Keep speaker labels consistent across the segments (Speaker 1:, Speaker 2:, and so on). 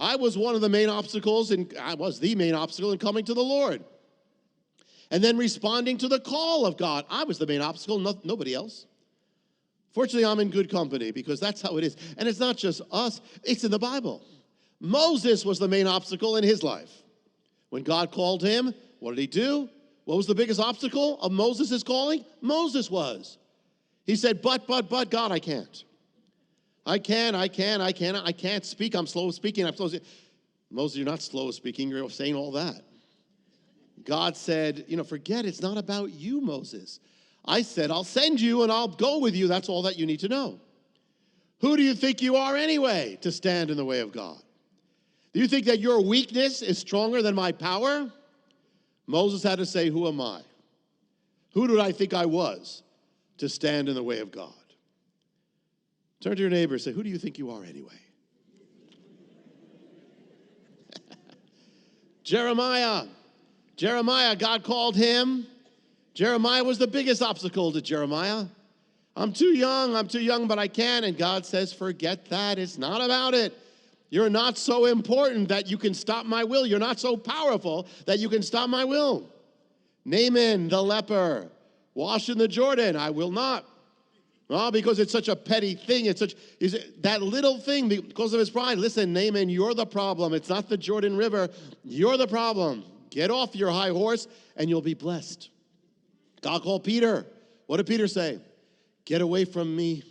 Speaker 1: I was one of the main obstacles, and I was the main obstacle in coming to the Lord. And then responding to the call of God. I was the main obstacle, nobody else. Fortunately, I'm in good company because that's how it is. And it's not just us, it's in the Bible. Moses was the main obstacle in his life. When God called him, what did he do? What was the biggest obstacle of Moses' calling? Moses was. He said, but, God, I can't. I can't speak. I'm slow speaking. Moses, you're not slow speaking. You're saying all that. God said, forget, it's not about you, Moses. I said, I'll send you and I'll go with you. That's all that you need to know. Who do you think you are anyway to stand in the way of God? Do you think that your weakness is stronger than my power? Moses had to say, who am I? Who did I think I was to stand in the way of God? Turn to your neighbor and say, who do you think you are anyway? Jeremiah, God called him. Jeremiah was the biggest obstacle to Jeremiah. I'm too young, but I can. And God says, forget that. It's not about it. You're not so important that you can stop my will. You're not so powerful that you can stop my will. Naaman, the leper, wash in the Jordan. I will not. Well, because it's such a petty thing. It's that little thing because of his pride. Listen, Naaman, you're the problem. It's not the Jordan River. You're the problem. Get off your high horse and you'll be blessed. God called Peter. What did Peter say? Get away from me.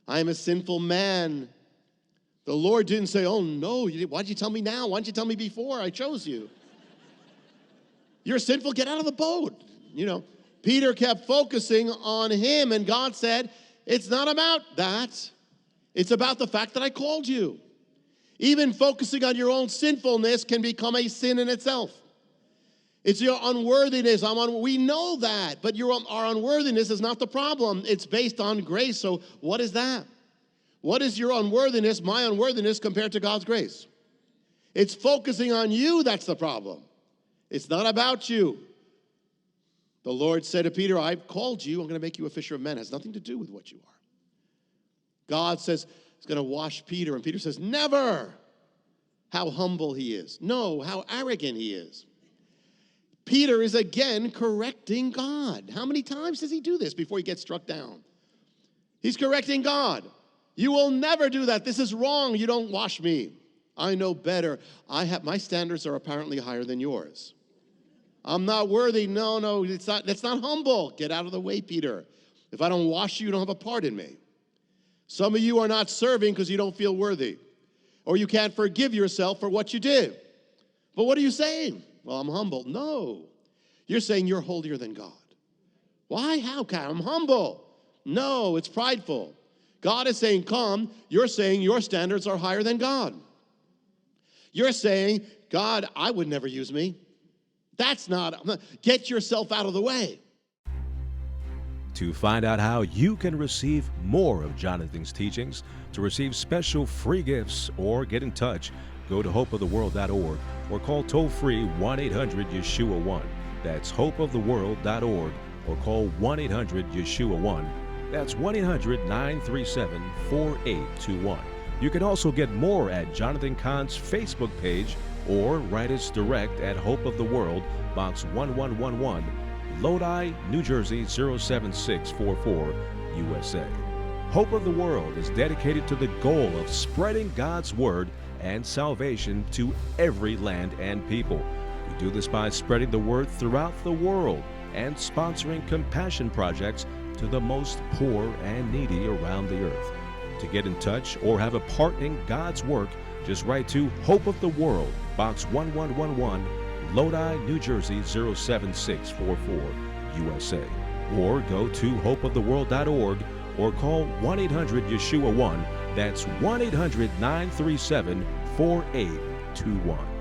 Speaker 1: I am a sinful man. The Lord didn't say, oh no, why'd you tell me now? Why didn't you tell me before I chose you? You're sinful, get out of the boat. Peter kept focusing on him, and God said, it's not about that. It's about the fact that I called you. Even focusing on your own sinfulness can become a sin in itself. It's your unworthiness. We know that, but our unworthiness is not the problem. It's based on grace. So what is that? What is your unworthiness, my unworthiness, compared to God's grace? It's focusing on you that's the problem. It's not about you. The Lord said to Peter, I've called you. I'm going to make you a fisher of men. It has nothing to do with what you are. God says he's going to wash Peter, and Peter says, never. How humble he is. No, how arrogant he is. Peter is again correcting God. How many times does he do this before he gets struck down? He's correcting God. You will never do that. This is wrong. You don't wash me. I know better. My standards are apparently higher than yours. I'm not worthy. No, that's not humble. Get out of the way, Peter. If I don't wash you, you don't have a part in me. Some of you are not serving because you don't feel worthy, or you can't forgive yourself for what you did. But what are you saying? Well, I'm humble. No. You're saying you're holier than God. Why? How can I'm humble? No, it's prideful. God is saying, come. You're saying your standards are higher than God. You're saying, God, I would never use me. Get yourself out of the way.
Speaker 2: To find out how you can receive more of Jonathan's teachings, to receive special free gifts, or get in touch, go to hopeoftheworld.org or call toll-free 1-800-YESHUA-1. That's hopeoftheworld.org or call 1-800-YESHUA-1. That's 1-800-937-4821. You can also get more at Jonathan Cahn's Facebook page or write us direct at Hope of the World, Box 1111, Lodi, New Jersey 07644, USA. Hope of the World is dedicated to the goal of spreading God's Word and salvation to every land and people. We do this by spreading the Word throughout the world and sponsoring compassion projects to the most poor and needy around the earth. To get in touch or have a part in God's work, just write to Hope of the World, Box 1111, Lodi, New Jersey 07644, USA. Or go to hopeoftheworld.org or call 1-800-YESHUA-1. That's 1-800-937-4821.